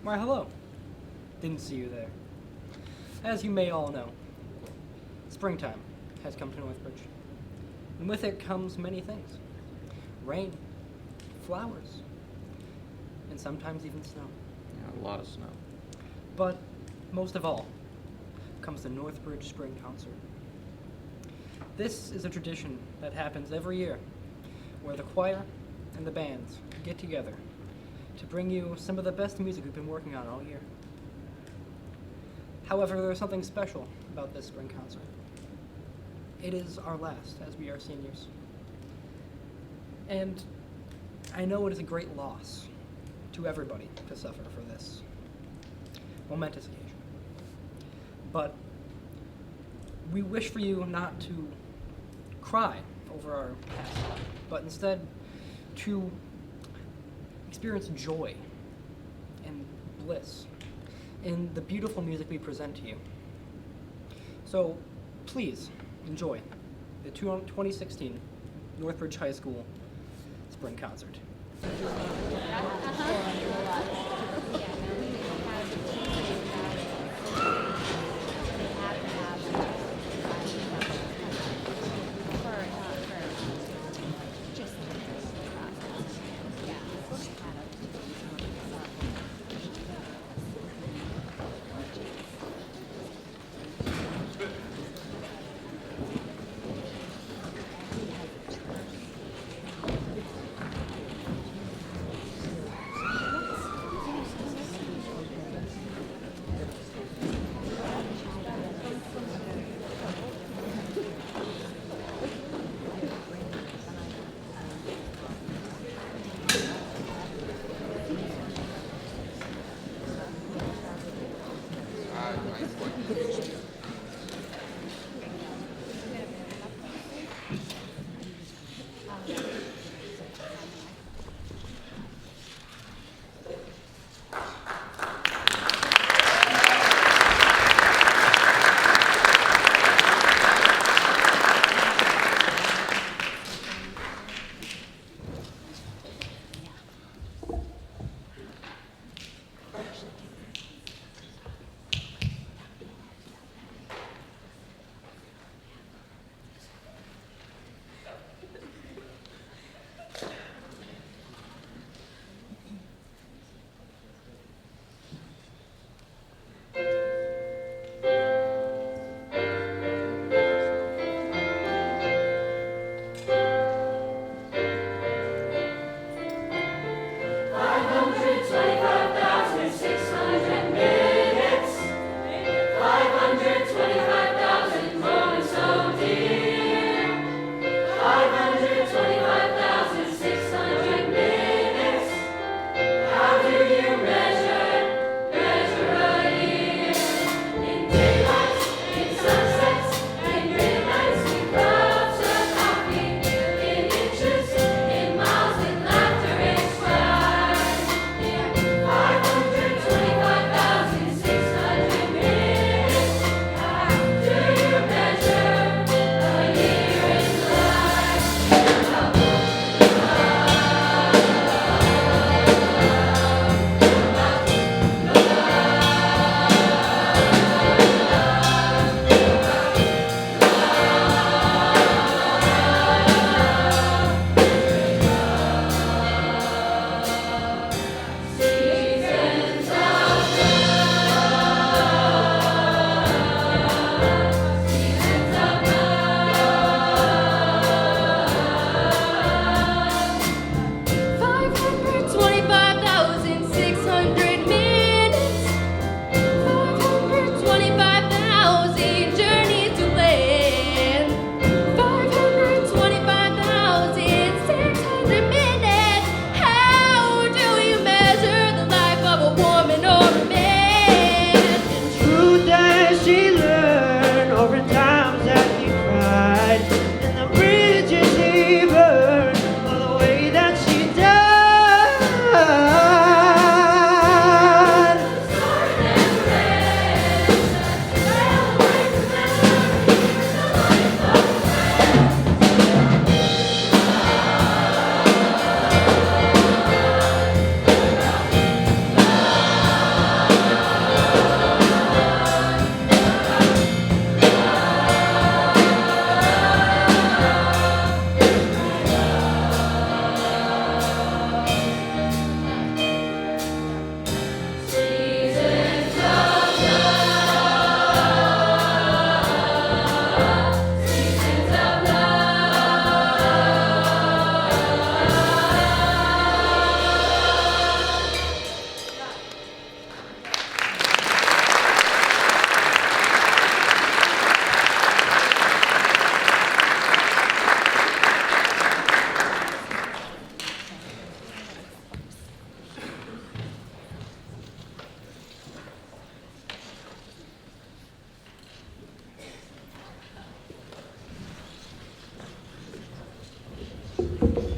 Why, hello. Didn't see you there. As you may all know, springtime has come to Northbridge, and with it comes many things. Rain, flowers, and sometimes even snow. Yeah, a lot of snow. But most of all comes the Northbridge Spring Concert. This is a tradition that happens every year, where the choir and the bands get together to bring you some of the best music we've been working on all year. However, there is something special about this spring concert. It is our last, as we are seniors. And I know it is a great loss to everybody to suffer for this momentous occasion. But we wish for you not to cry over our past, but instead to experience joy and bliss in the beautiful music we present to you. So please enjoy the 2016 Northbridge High School Spring Concert.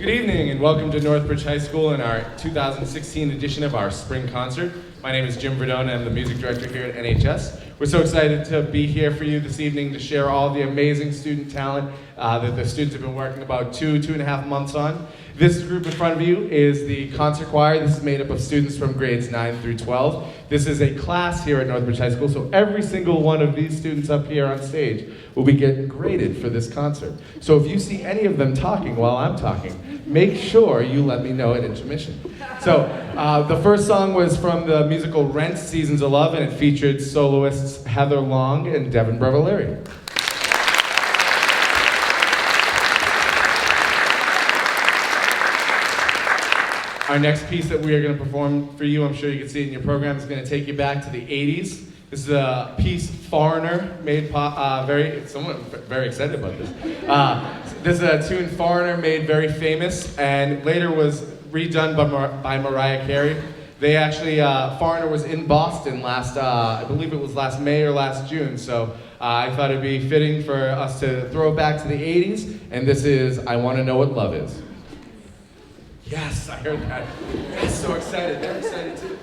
Good evening and welcome to Northbridge High School in our 2016 edition of our Spring Concert. My name is Jim Verdona. I'm the music director here at NHS. We're so excited to be here for you this evening to share all the amazing student talent that the students have been working about 2.5 months on. This group in front of you is the concert choir. This is made up of students from grades 9 through 12. This is a class here at Northbridge High School, so every single one of these students up here on stage will be getting graded for this concert. So if you see any of them talking while I'm talking, make sure you let me know at intermission. So the first song was from the musical Rent, Seasons of Love, and it featured soloists Heather Long and Devin Brevaleri. Our next piece that we are going to perform for you, I'm sure you can see it in your program, is going to take you back to the 80s. This is a piece, Foreigner, made someone very excited about this. This is a tune, Foreigner, made very famous, and later was redone by Mariah Carey. They actually, Foreigner was in Boston last, I believe it was last May or last June, so I thought it'd be fitting for us to throw it back to the 80s, and this is I Want to Know What Love Is. Yes, I heard that. Yes, so excited. They're excited too.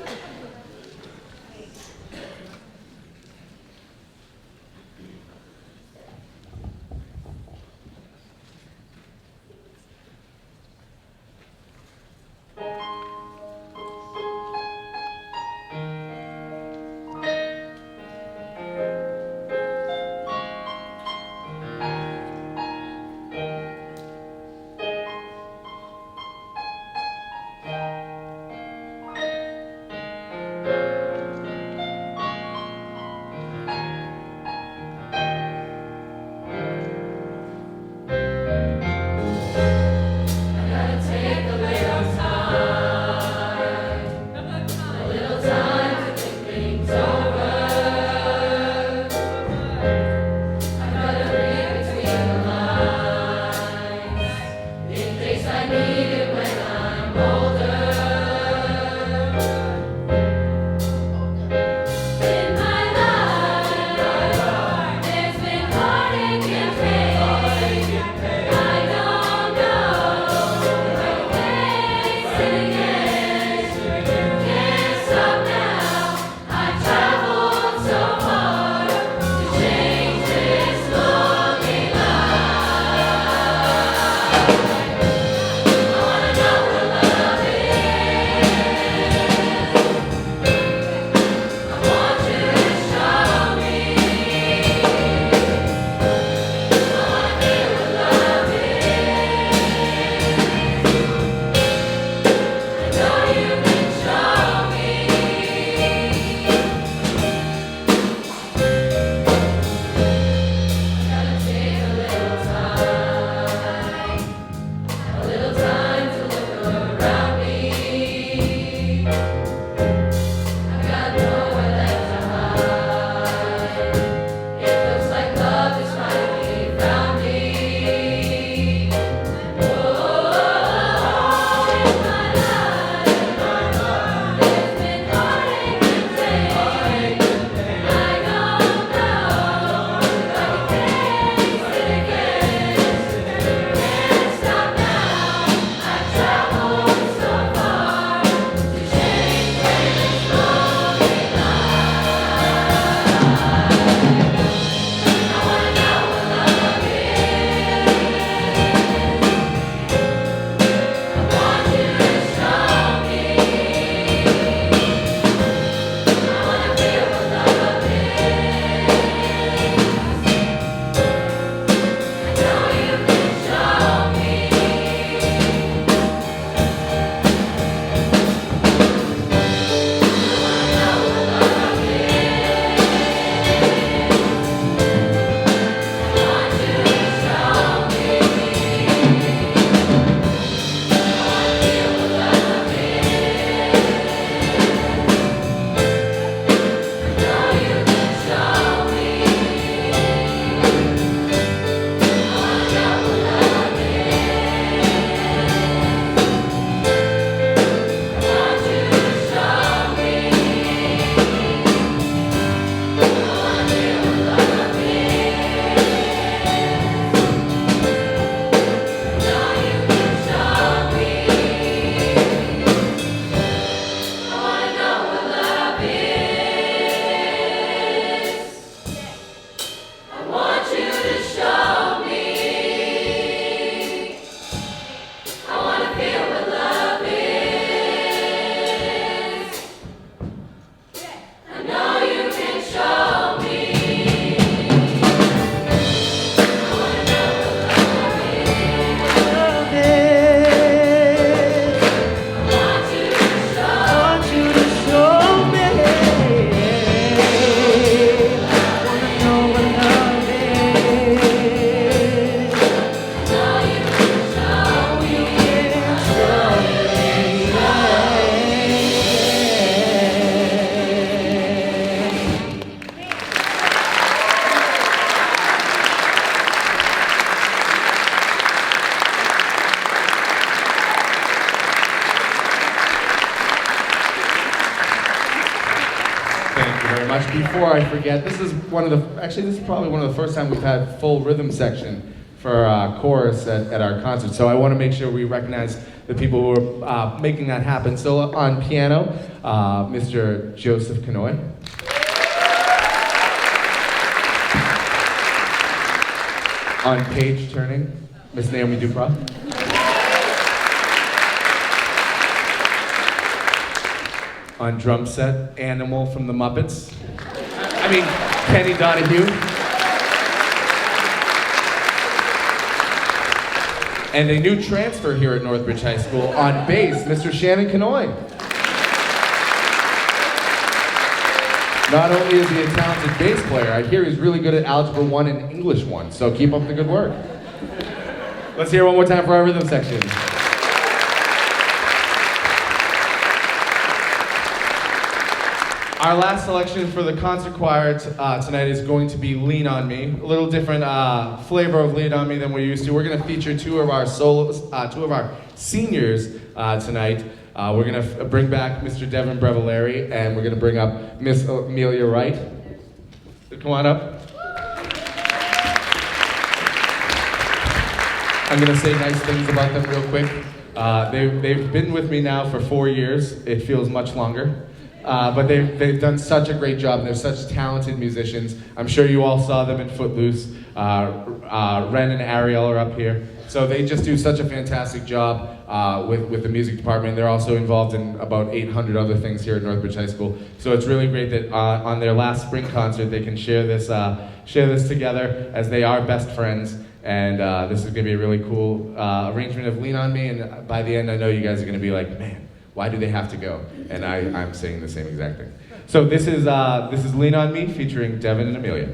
very much. Before I forget, this is probably one of the first time we've had full rhythm section for chorus at our concert. So I want to make sure we recognize the people who are making that happen. So on piano, Mr. Joseph Canoy. On page turning, Miss Naomi Duprat. On drum set, Animal from the Muppets. Kenny Donahue. And a new transfer here at Northbridge High School, on bass, Mr. Shannon Canoy. Not only is he a talented bass player, I hear he's really good at Algebra 1 and English 1, so keep up the good work. Let's hear it one more time for our rhythm section. Our last selection for the concert choir tonight is going to be Lean On Me. A little different flavor of Lean On Me than we're used to. We're going to feature two of our seniors tonight. We're going to bring back Mr. Devin Brevillari, and we're going to bring up Miss Amelia Wright. Come on up. I'm going to say nice things about them real quick. They've been with me now for 4 years. It feels much longer. But they've done such a great job, and they're such talented musicians. I'm sure you all saw them in Footloose. Ren and Ariel are up here. So they just do such a fantastic job with the music department. They're also involved in about 800 other things here at Northbridge High School. So it's really great that on their last spring concert they can share this together, as they are best friends. And this is going to be a really cool arrangement of Lean On Me. And by the end, I know you guys are going to be like, man, why do they have to go? And I'm saying the same exact thing. So this is Lean On Me featuring Devin and Amelia.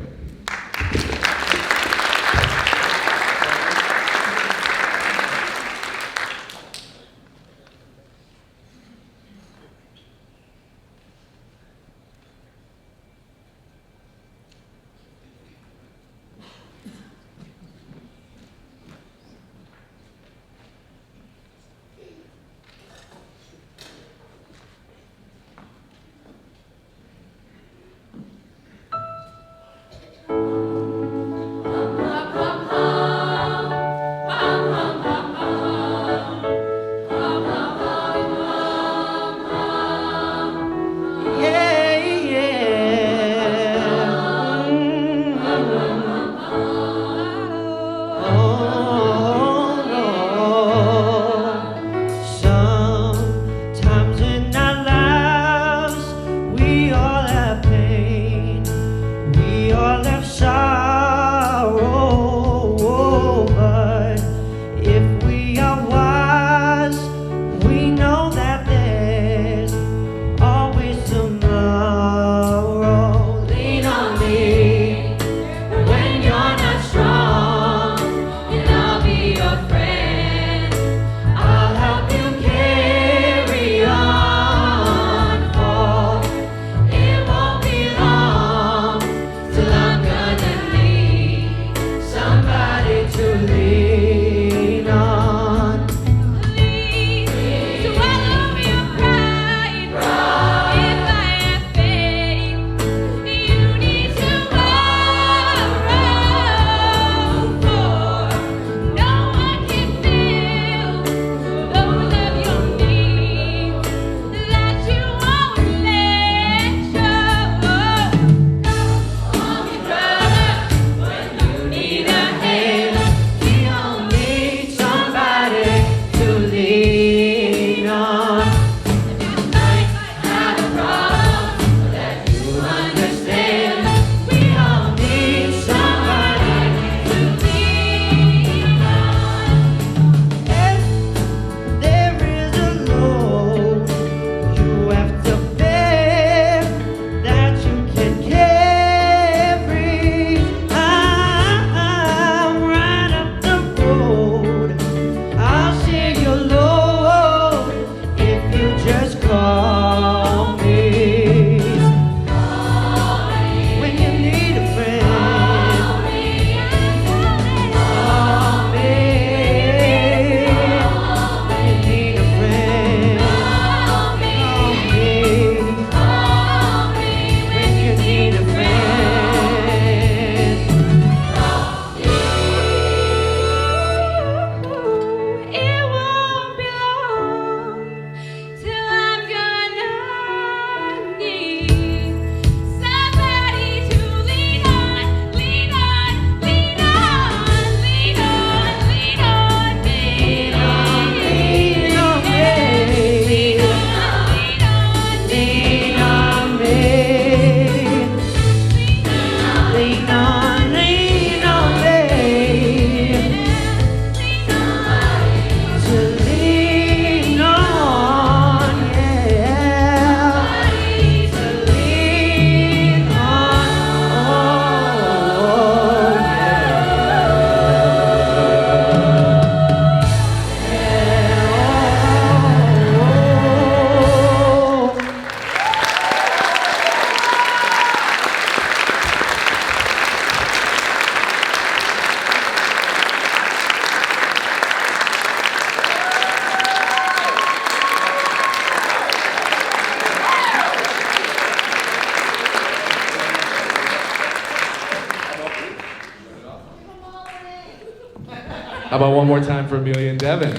How about one more time for Amelia and Devin?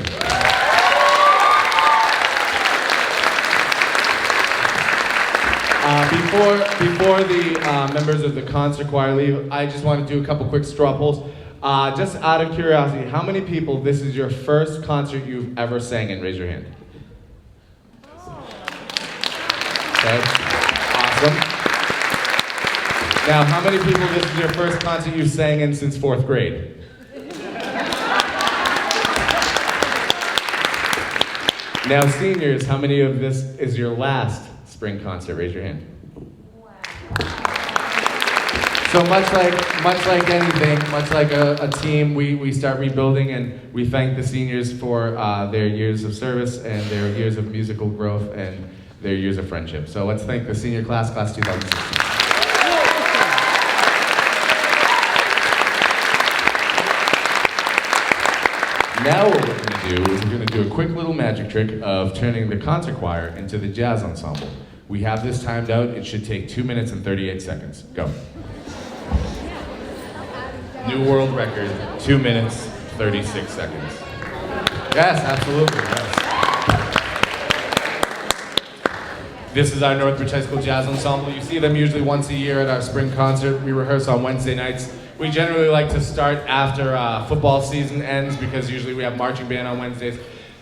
Before the members of the concert choir leave, I just want to do a couple quick straw polls. Just out of curiosity, how many people this is your first concert you've ever sang in? Raise your hand. Okay, awesome. Now, how many people this is your first concert you sang in since 4th grade? Now, seniors, how many of this is your last spring concert? Raise your hand. So much like anything, much like a team, we start rebuilding, and we thank the seniors for their years of service and their years of musical growth and their years of friendship. So let's thank the senior class 2016. Now what we're going to do is we're going to do a quick little magic trick of turning the concert choir into the jazz ensemble. We have this timed out. It should take 2 minutes and 38 seconds. Go. New world record, 2 minutes, 36 seconds. Yes, absolutely, yes. This is our Northbridge High School Jazz Ensemble. You see them usually once a year at our spring concert. We rehearse on Wednesday nights. We generally like to start after football season ends because usually we have marching band on Wednesdays.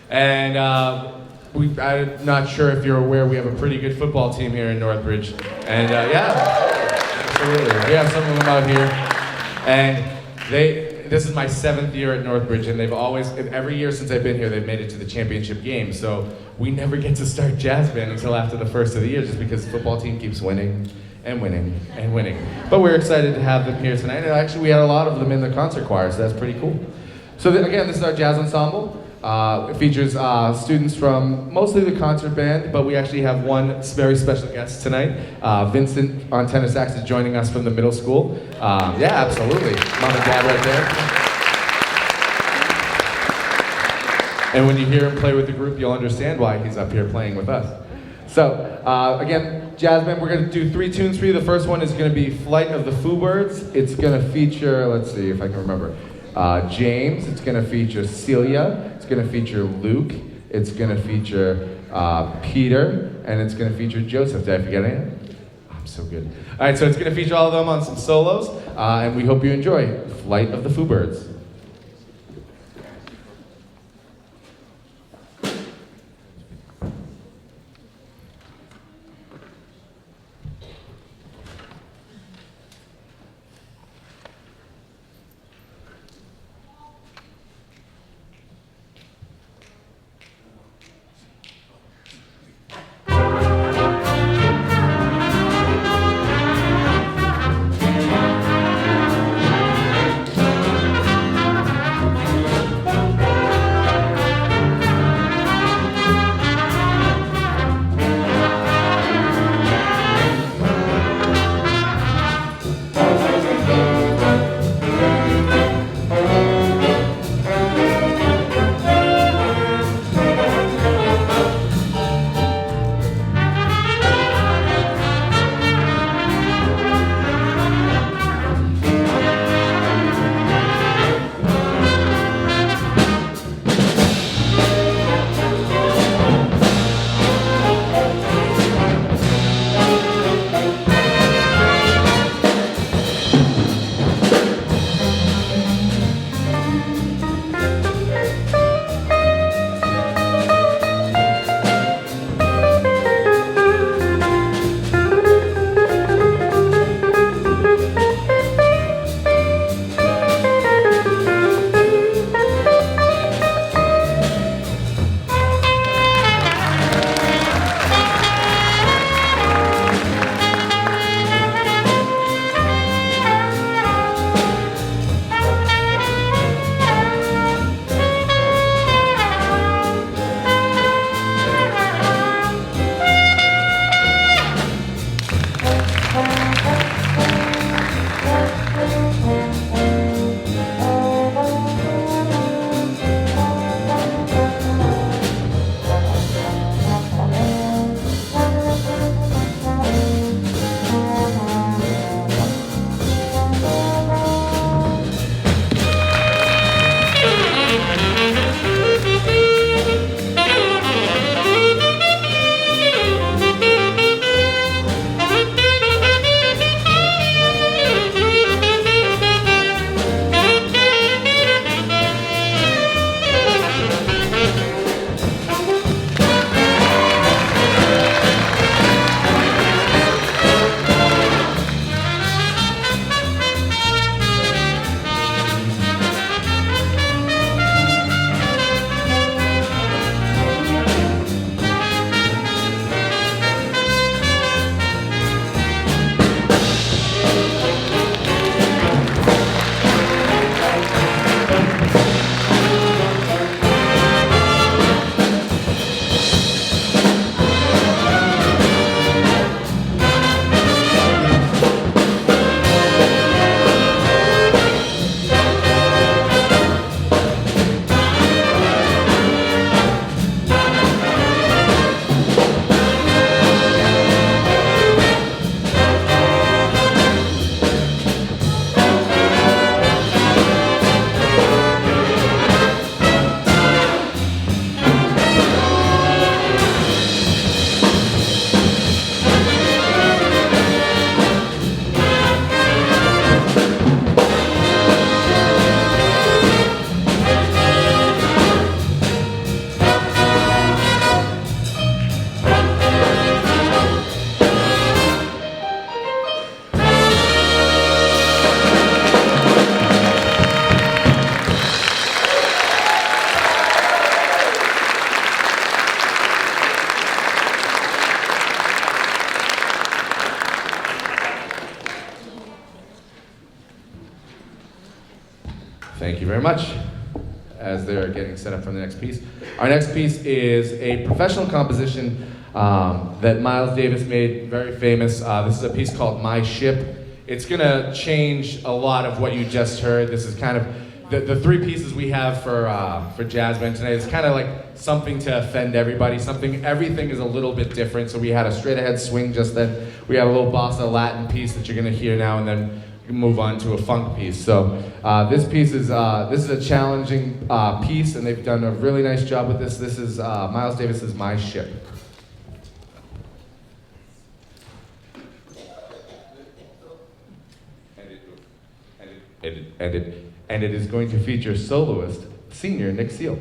And I'm not sure if you're aware, we have a pretty good football team here in Northbridge. And yeah, absolutely. We have some of them out here. And this is my 7th year at Northbridge, and they've always, every year since I've been here, they've made it to the championship game. So we never get to start jazz band until after the first of the year, just because the football team keeps winning and winning and winning. But we're excited to have them here tonight. And actually, we had a lot of them in the concert choir, so that's pretty cool. So again, this is our jazz ensemble. It features students from mostly the concert band, but we actually have one very special guest tonight. Vincent on tenor sax is joining us from the middle school. Yeah, absolutely. Mom and dad right there. And when you hear him play with the group, you'll understand why he's up here playing with us. So, again, jazz band, we're going to do 3 tunes for you. The first one is going to be Flight of the Foo Birds. It's going to feature, let's see if I can remember, James. It's going to feature Celia. It's going to feature Luke. It's going to feature Peter. And it's going to feature Joseph. Did I forget anything? I'm so good. All right, so it's going to feature all of them on some solos. And we hope you enjoy Flight of the Foo Birds. Thank you very much. As they're getting set up for the next piece. Our next piece is a professional composition that Miles Davis made very famous. This is a piece called My Ship. It's gonna change a lot of what you just heard. This is kind of, the three pieces we have for jazz band tonight is kind of like something to offend everybody, everything is a little bit different. So we had a straight ahead swing just then. We have a little bossa Latin piece that you're gonna hear now, and then move on to a funk piece. So this piece is a challenging piece, and they've done a really nice job with this. This is Miles Davis's My Ship. And it is going to feature soloist, senior Nick Seale.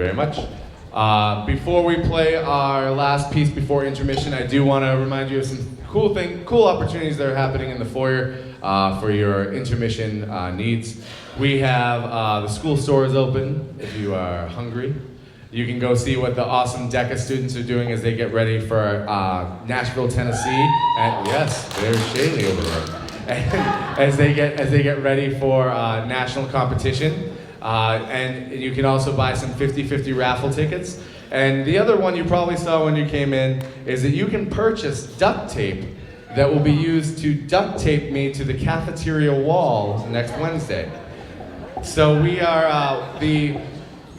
very much. Before we play our last piece before intermission, I do want to remind you of some cool opportunities that are happening in the foyer for your intermission needs. We have the school stores open if you are hungry. You can go see what the awesome DECA students are doing as they get ready for Nashville, Tennessee. And yes, there's Shaylee over there. And as they get ready for national competition. And you can also buy some 50-50 raffle tickets. And the other one you probably saw when you came in is that you can purchase duct tape that will be used to duct tape me to the cafeteria wall next Wednesday. So we are, the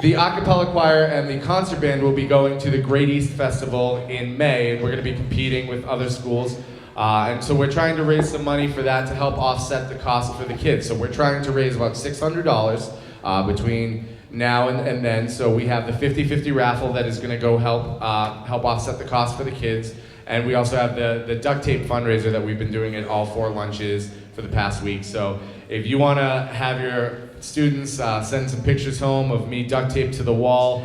a cappella choir and the concert band will be going to the Great East Festival in May, and we're going to be competing with other schools. And so we're trying to raise some money for that to help offset the cost for the kids. So we're trying to raise about $600 between now and then. So we have the 50-50 raffle that is going to go help offset the cost for the kids. And we also have the duct tape fundraiser that we've been doing at all 4 lunches for the past week. So if you want to have your students send some pictures home of me duct taped to the wall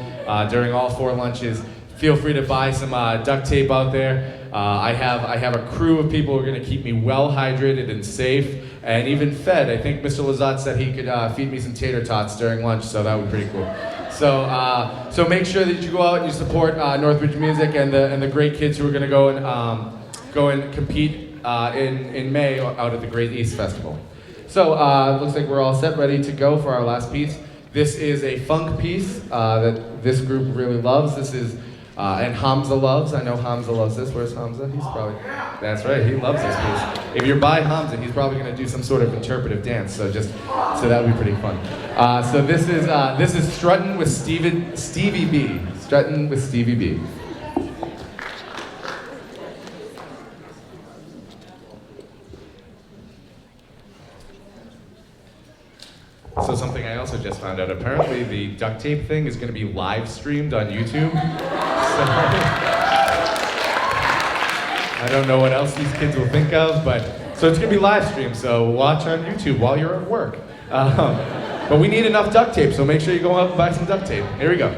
during all 4 lunches, feel free to buy some duct tape out there. I have a crew of people who are going to keep me well hydrated and safe and even fed. I think Mr. Lazat said he could feed me some tater tots during lunch, so that would be pretty cool. So make sure that you go out and you support Northbridge Music and the great kids who are going to go and compete in May out at the Great East Festival. So it looks like we're all set, ready to go for our last piece. This is a funk piece that this group really loves. This is and Hamza loves. I know Hamza loves this. Where's Hamza? He's probably, that's right, he loves this piece. If you're by Hamza, he's probably going to do some sort of interpretive dance, so that would be pretty fun. So this is Struttin' with Stevie B. Struttin' with Stevie B. So something I also just found out, apparently the duct tape thing is going to be live streamed on YouTube. So I don't know what else these kids will think of, so it's going to be live streamed, so watch on YouTube while you're at work. But we need enough duct tape, so make sure you go out and buy some duct tape. Here we go.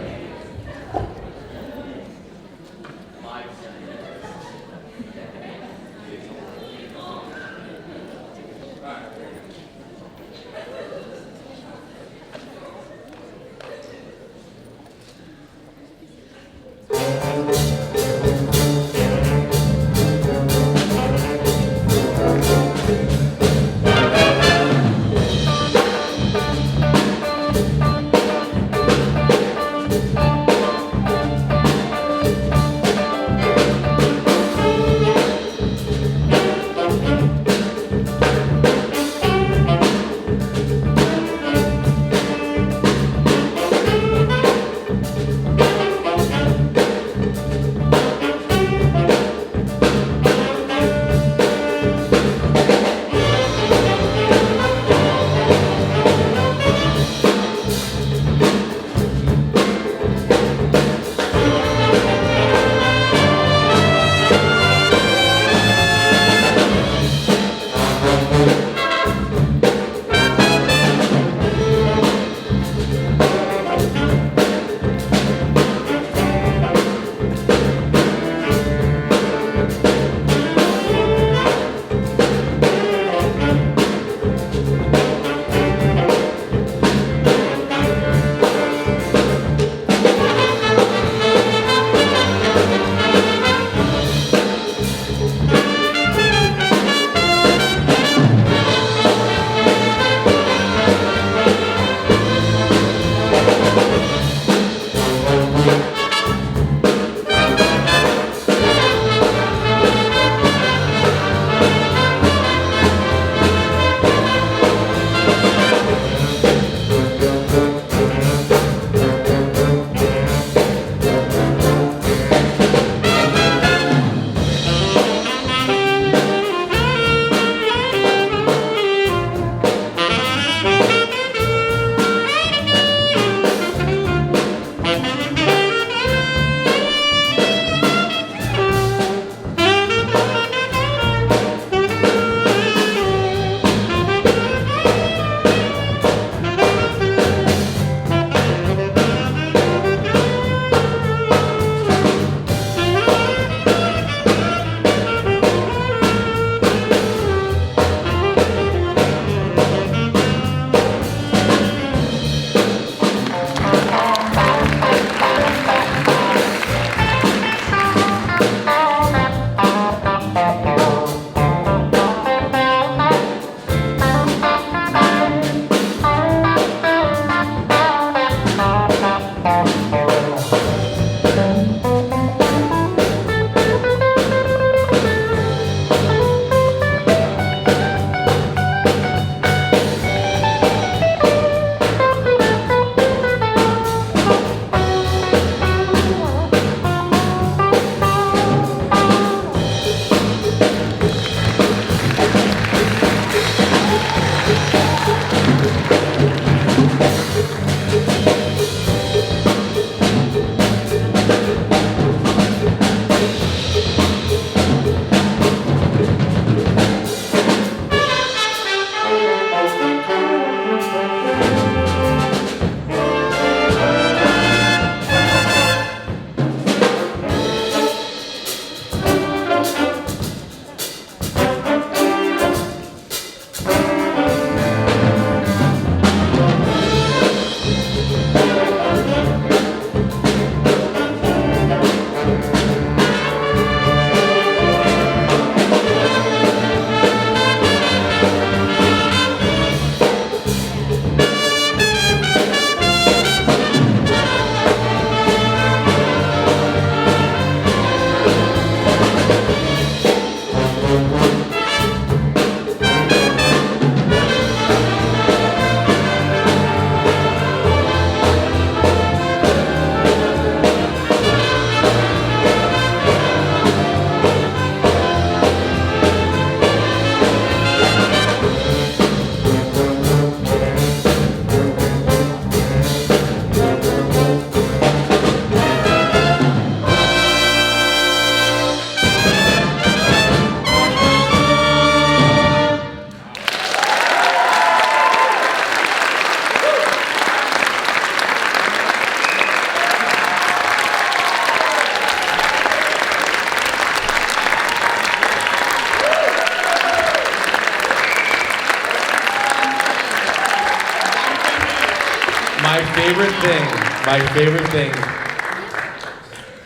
favorite thing,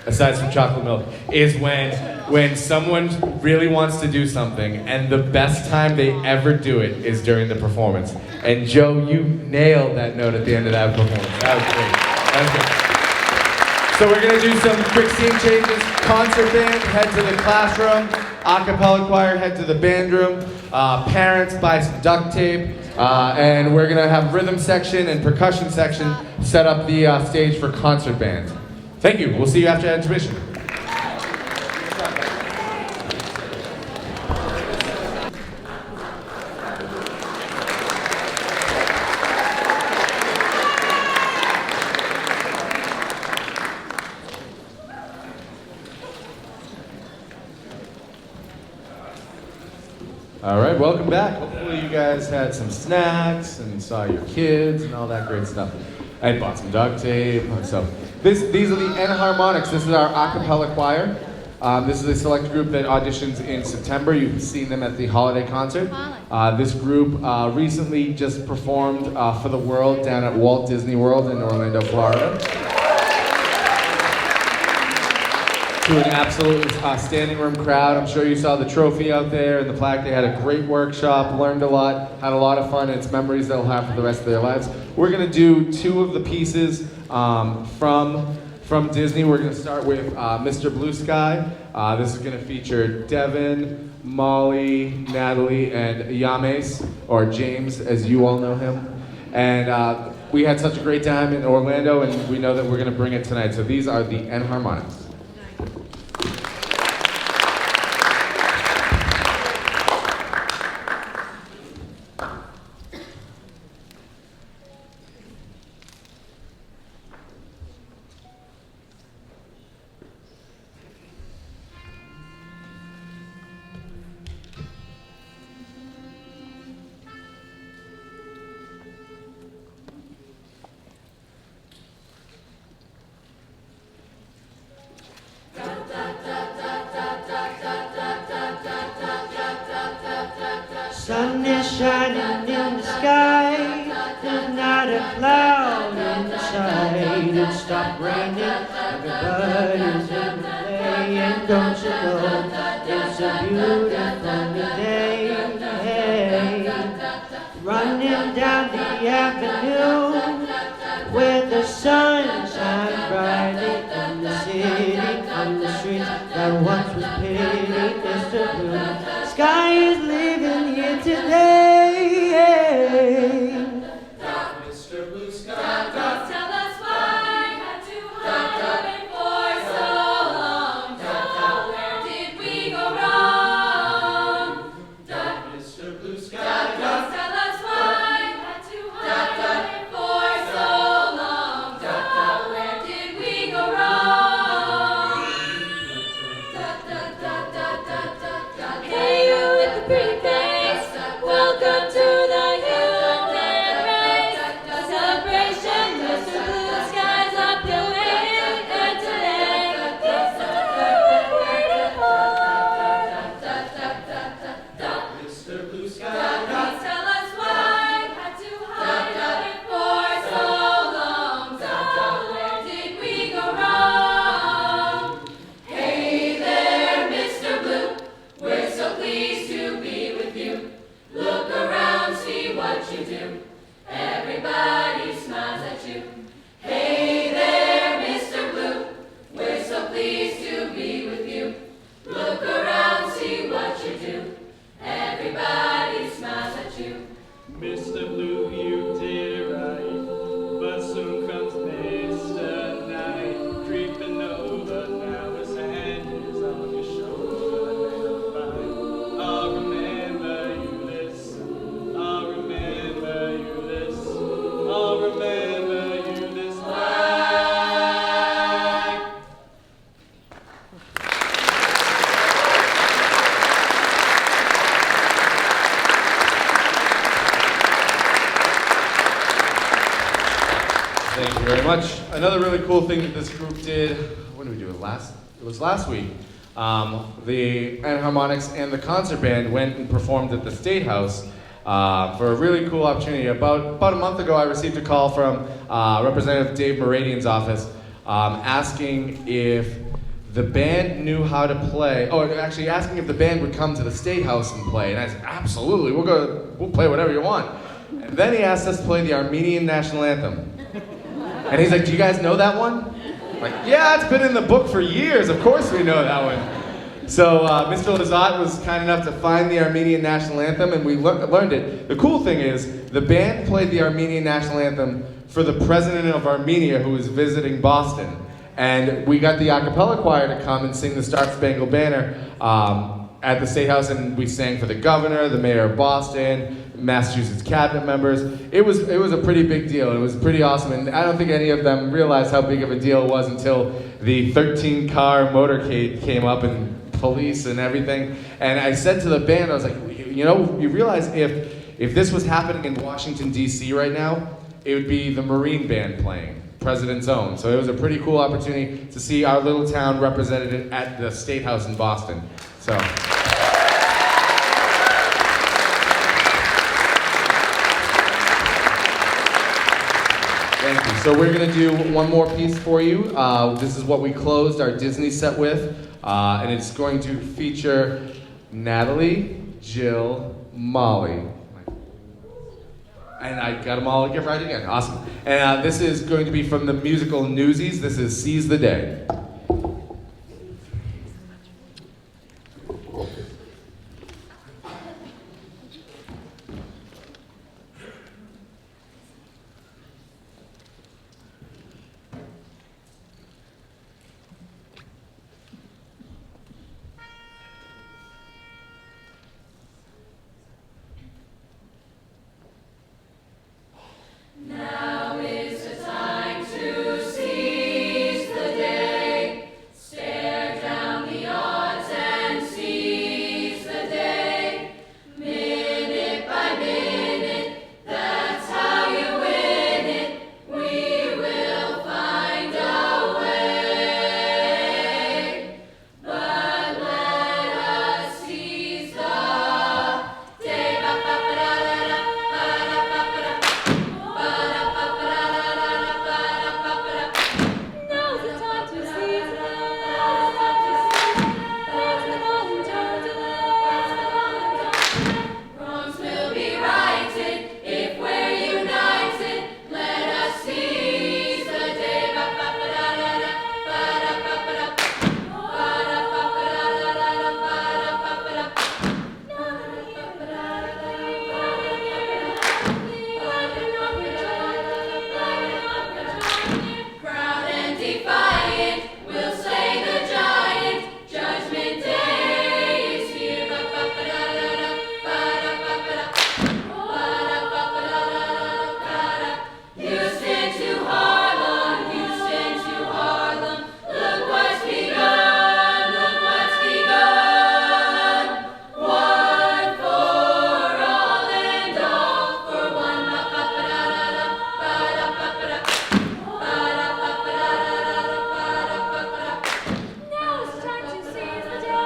aside from chocolate milk, is when someone really wants to do something and the best time they ever do it is during the performance. And Joe, you nailed that note at the end of that performance. That was great. So we're gonna do some quick scene changes. Concert band, head to the classroom. A cappella choir, head to the band room. Parents, buy some duct tape. And we're gonna have rhythm section and percussion section set up the stage for concert band. Thank you. We'll see you after intermission. All right, welcome back. Hopefully you guys had some snacks and saw your kids and all that great stuff. I bought some duct tape. So these are the N-Harmonics. This is our a cappella choir. This is a select group that auditions in September. You've seen them at the holiday concert. This group recently just performed for the world down at Walt Disney World in Orlando, Florida. To an absolute standing room crowd. I'm sure you saw the trophy out there and the plaque. They had a great workshop, learned a lot, had a lot of fun, and it's memories they'll have for the rest of their lives. We're gonna do two of the pieces from Disney. We're gonna start with Mr. Blue Sky. This is gonna feature Devin, Molly, Natalie, and Yames, or James, as you all know him. And we had such a great time in Orlando, and we know that we're gonna bring it tonight. So these are the N-Harmonics. Sun is shining in the sky, there's not a cloud in sight. It stopped raining, everybody's in the play, and don't you know, it's a beautiful new day. Running down the avenue, where the sun shines brightly from the city, from the streets that once was pretty, Mr. Blue Sky is living here today. Mr. Blue Sky, tell us why had to hide away for so long. Where did we go wrong? Mr. Blue Sky, tell us why had to hide away for so long. Where did we go wrong? Hey, you with the pretty face, welcome to the human race. A celebration, Mr. Blue Sky's up your way, and today he's waiting for. Mr. Blue Sky, tell us why had to hide away for so long. Where did we go wrong? Hey there, Mr. Blue, we're so pleased to be with you. Look around, see what you do. Everybody smiles at you. Hey there, Mr. Blue, we're so pleased to be with you. Look around, see what you do. Everybody smiles at you. Mr. Blue, you did it right, but soon comes Mr. Night, creeping over, now his hand is on your shoulder. I'll remember you this, I'll remember you this, I'll remember you this night. Thank you very much. Another really cool thing that this group did, when did we do it last? It was last week. The N-Harmonics and the concert band went and performed at the State House for a really cool opportunity. About a month ago, I received a call from Representative Dave Moradian's office asking if the band knew how to play, actually asking if the band would come to the State House and play. And I said, absolutely, we'll play whatever you want. And then he asked us to play the Armenian National Anthem. And he's like, do you guys know that one? I'm like, yeah, it's been in the book for years. Of course we know that one. So Mr. Lazat was kind enough to find the Armenian National Anthem, and we learned it. The cool thing is, the band played the Armenian National Anthem for the president of Armenia who was visiting Boston. And we got the a cappella choir to come and sing the Star Spangled Banner at the State House, and we sang for the governor, the mayor of Boston, Massachusetts cabinet members. It was a pretty big deal. It was pretty awesome, and I don't think any of them realized how big of a deal it was until the 13-car motorcade came up and police and everything. And I said to the band, I was like, you know, you realize if this was happening in Washington, D.C. right now, it would be the Marine Band playing, President's Own. So it was a pretty cool opportunity to see our little town represented at the State House in Boston. So. Thank you. So we're going to do one more piece for you. This is what we closed our Disney set with, and it's going to feature Natalie, Jill, Molly. And I got them all to get right again. Awesome. And this is going to be from the musical Newsies. This is Seize the Day. Now is the time to seize the day. Stare down the odds and seize the day. Minute by minute, that's how you win it. We will find a way. But let us seize the day. Now's the time to seize it. Wrongs will be righted if we're united. Let us seize the day. Proud and defiant, we'll slay the giant. Judgment Day is here. Houston to Harlem, Houston to Harlem. Look what's begun, look what's begun. One for all and all for one. Now it's time to seize the day.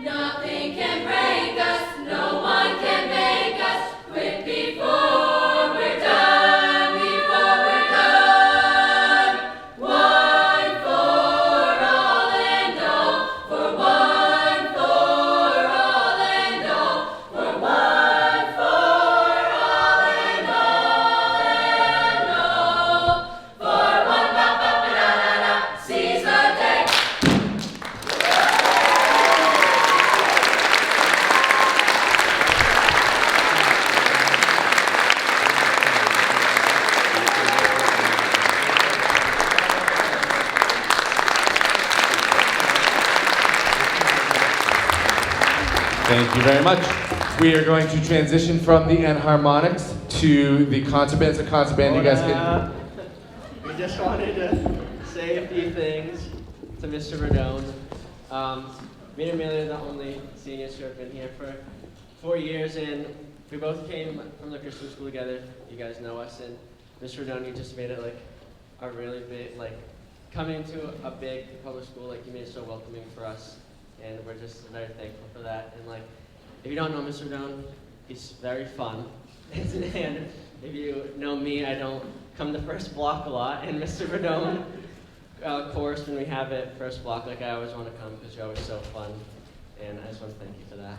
Nothing can break us, no one can make us quit before we're done, before we're done. One for all and all, for one for all and all, for one for all and all, for one. Seize the day. Thank you very much. We are going to transition from the Enharmonics to the concert band. So concert band, you guys can... We just wanted to say a few things to Mr. Verdone. Me and Amelia are the only seniors who have been here for 4 years, and we both came from the Christian school together. You guys know us, and Mr. Verdone, you just made it like a really big, like coming to a big public school, like you made it so welcoming for us. and we're just very thankful for that. And like, if you don't know Mr. Doan, he's very fun. And if you know me, I don't come to first block a lot. And Mr. Verdone, of course, when we have it first block, like I always want to come because you're always so fun. And I just want to thank you for that.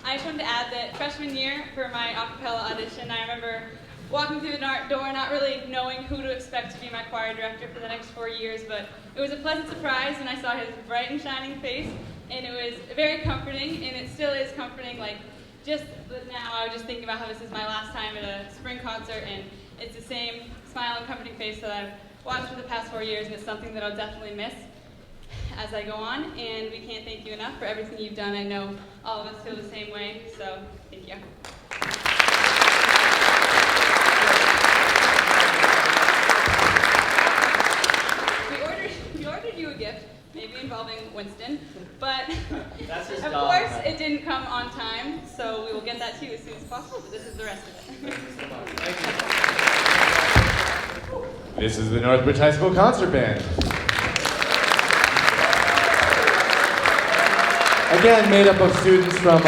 I just wanted to add that freshman year for my a cappella audition, I remember walking through the door, not really knowing who to expect to be my choir director for the next 4 years, but it was a pleasant surprise when I saw his bright and shining face, and it was very comforting, and it still is comforting. Like, just now, I was just thinking about how this is my last time at a spring concert, and it's the same smiling, comforting face that I've watched for the past 4 years, and it's something that I'll definitely miss as I go on, and we can't thank you enough for everything you've done. I know all of us feel the same way, so thank you. We ordered you a gift, maybe involving Winston, but That's his of dog, course but- it didn't come on time, so we will get that to you as soon as possible, but this is the rest of it. This is the Northbridge High School Concert Band. Again, made up of students from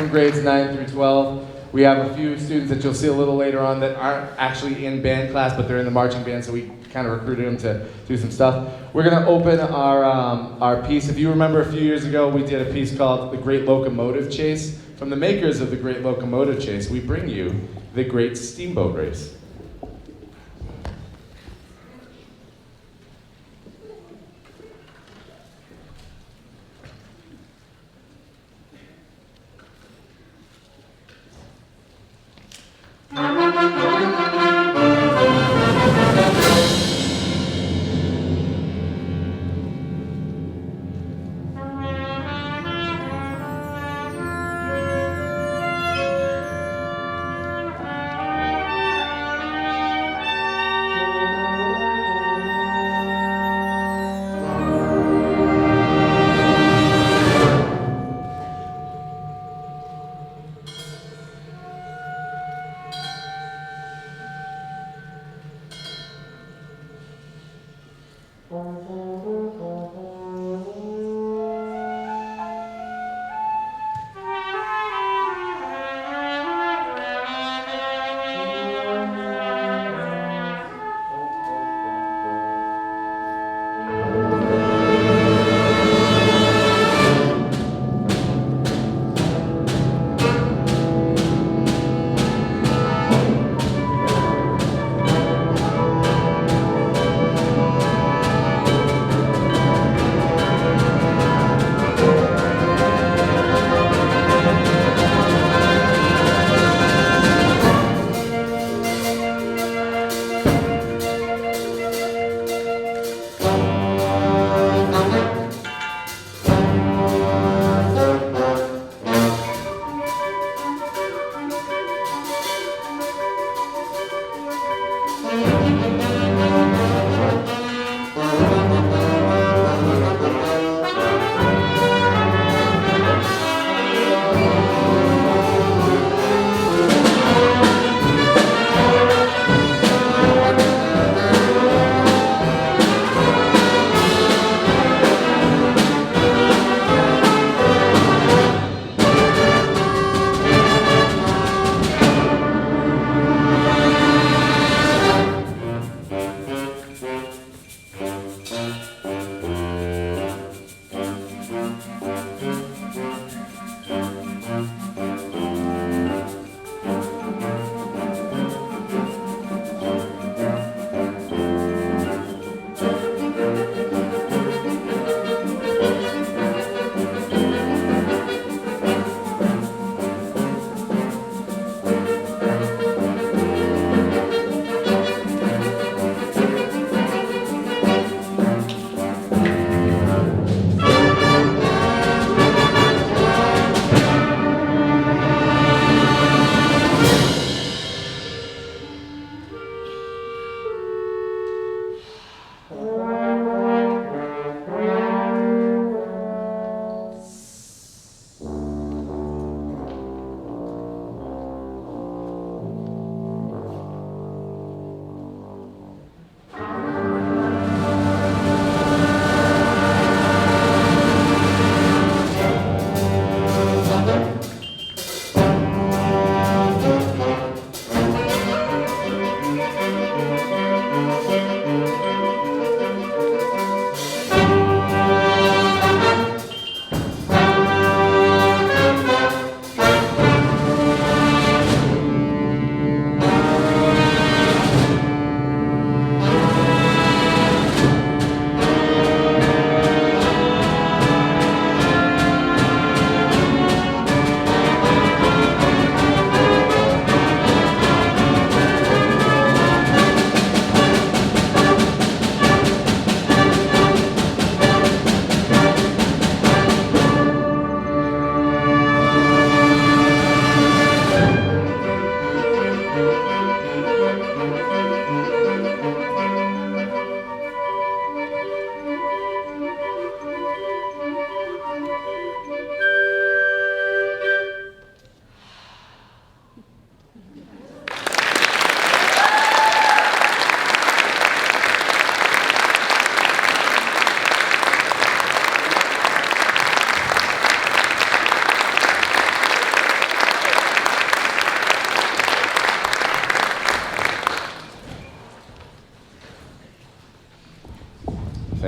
grades 9 through 12. We have a few students that you'll see a little later on that aren't actually in band class, but they're in the marching band, so we kind of recruited them to do some stuff. We're going to open our piece. If you remember a few years ago, we did a piece called The Great Locomotive Chase. From the makers of The Great Locomotive Chase, we bring you The Great Steamboat Race.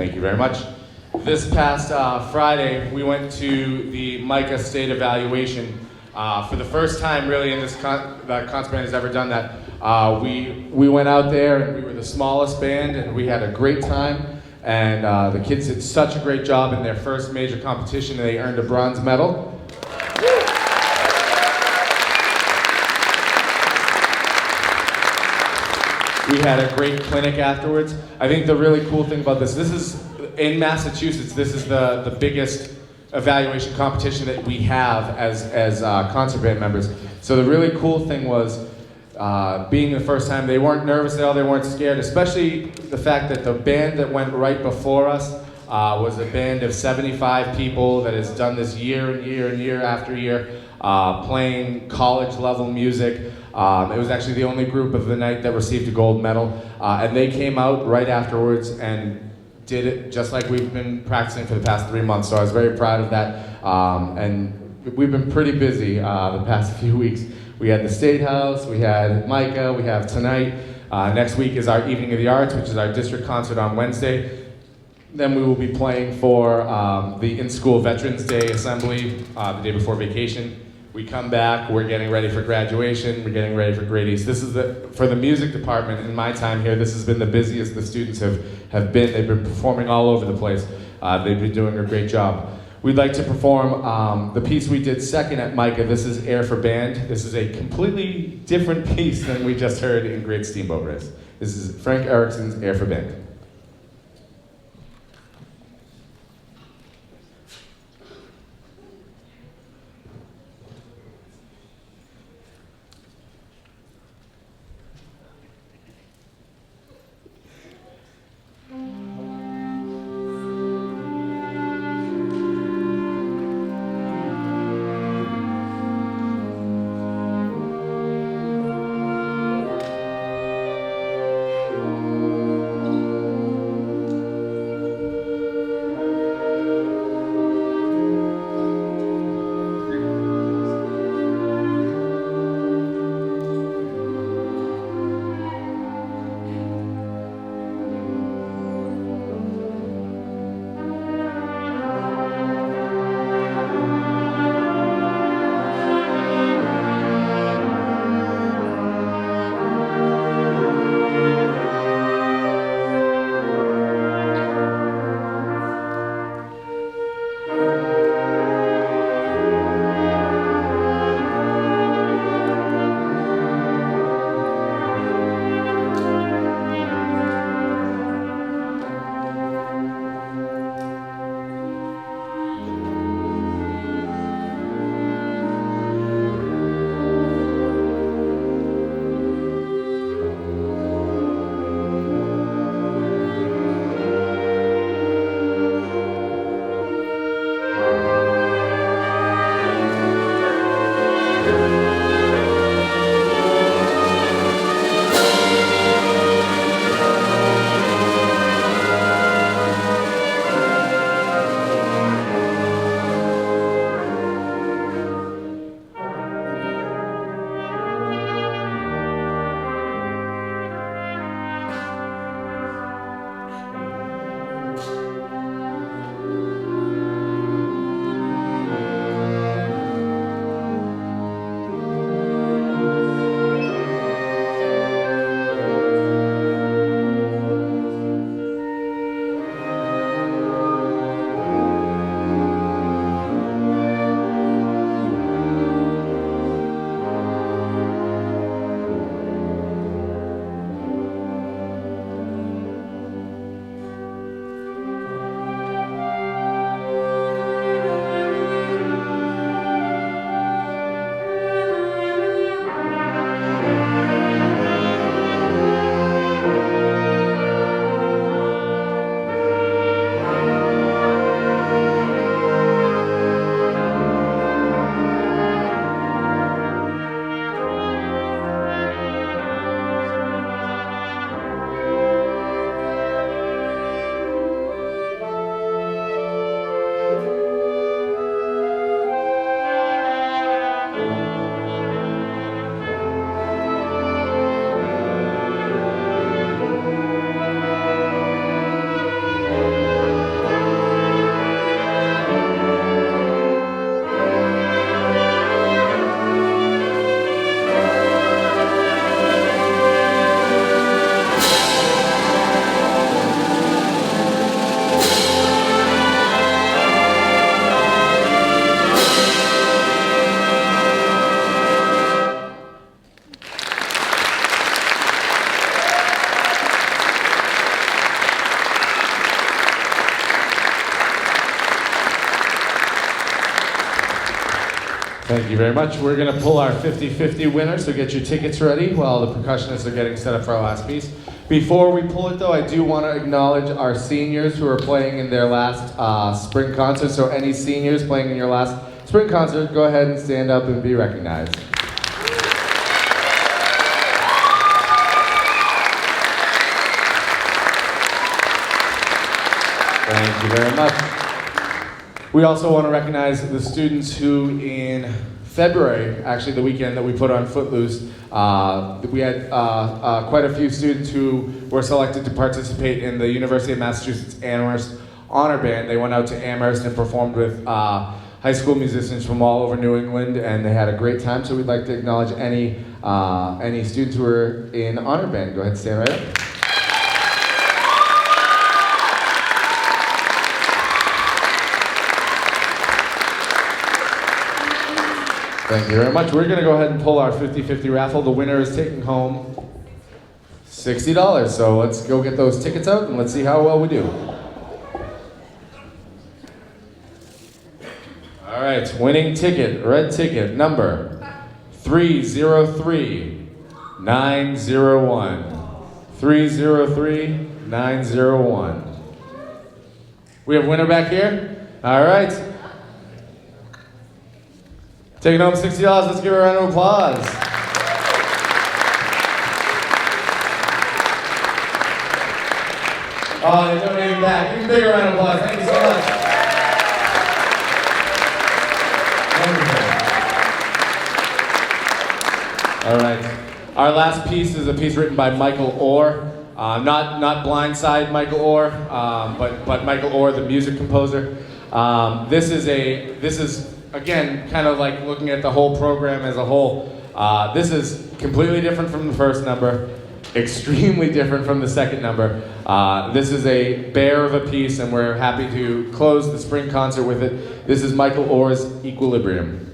Thank you very much. This past Friday, we went to the MICA state evaluation. For the first time, really, in this that concert band has ever done that. We went out there, and we were the smallest band, and we had a great time. And the kids did such a great job in their first major competition, and they earned a bronze medal. We had a great clinic afterwards. I think the really cool thing about this is in Massachusetts, this is the biggest evaluation competition that we have as concert band members. So the really cool thing was being the first time, they weren't nervous at all, they weren't scared, especially the fact that the band that went right before us was a band of 75 people that has done this year and year and year after year, playing college level music. It was actually the only group of the night that received a gold medal, and they came out right afterwards and did it just like we've been practicing for the past 3 months. So I was very proud of that, and we've been pretty busy the past few weeks. We had the State House, we had MICA, we have tonight. Next week is our Evening of the Arts, which is our district concert on Wednesday. Then we will be playing for the in-school Veterans Day Assembly the day before vacation. We come back, we're getting ready for graduation, we're getting ready for Grade East. This is for the music department in my time here, this has been the busiest the students have been. They've been performing all over the place. They've been doing a great job. We'd like to perform the piece we did second at MICA. This is Air for Band. This is a completely different piece than we just heard in Great Steamboat Race. This is Frank Erickson's Air for Band. Thank you very much. We're going to pull our 50-50 winner, so get your tickets ready while the percussionists are getting set up for our last piece. Before we pull it, though, I do want to acknowledge our seniors who are playing in their last spring concert. So any seniors playing in your last spring concert, go ahead and stand up and be recognized. Thank you very much. We also want to recognize the students who in February, actually the weekend that we put on Footloose, we had quite a few students who were selected to participate in the University of Massachusetts Amherst Honor Band. They went out to Amherst and performed with high school musicians from all over New England, and they had a great time. So we'd like to acknowledge any students who were in Honor Band. Go ahead and stand right up. Thank you very much. We're going to go ahead and pull our 50-50 raffle. The winner is taking home $60. So let's go get those tickets out and let's see how well we do. All right, winning ticket, red ticket, number 303-901. 303-901. We have a winner back here? All right. Taking home $60, let's give her a round of applause. Oh, they're donating back. Even bigger round of applause. Thank you so much. Wonderful. All right. Our last piece is a piece written by Michael Orr. Not Blindside Michael Orr, but Michael Orr, the music composer. This is again, kind of like looking at the whole program as a whole. This is completely different from the first number, extremely different from the second number. This is a bear of a piece, and we're happy to close the spring concert with it. This is Michael Orr's Equilibrium.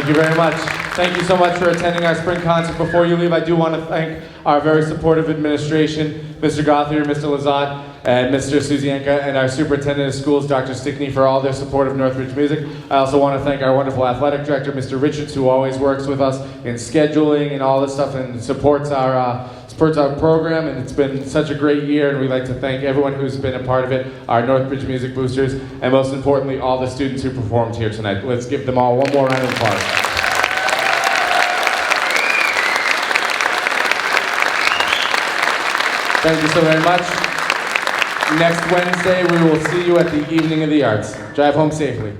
Thank you very much. Thank you so much for attending our spring concert. Before you leave, I do want to thank our very supportive administration, Mr. Gothier, Mr. Lazat, and Mr. Suzienka, and our superintendent of schools, Dr. Stickney, for all their support of Northbridge Music. I also want to thank our wonderful athletic director, Mr. Richards, who always works with us in scheduling and all this stuff and supports our program, and it's been such a great year, and we'd like to thank everyone who's been a part of it, our Northbridge Music Boosters, and most importantly, all the students who performed here tonight. Let's give them all one more round of applause. Thank you so very much. Next Wednesday, we will see you at the Evening of the Arts. Drive home safely.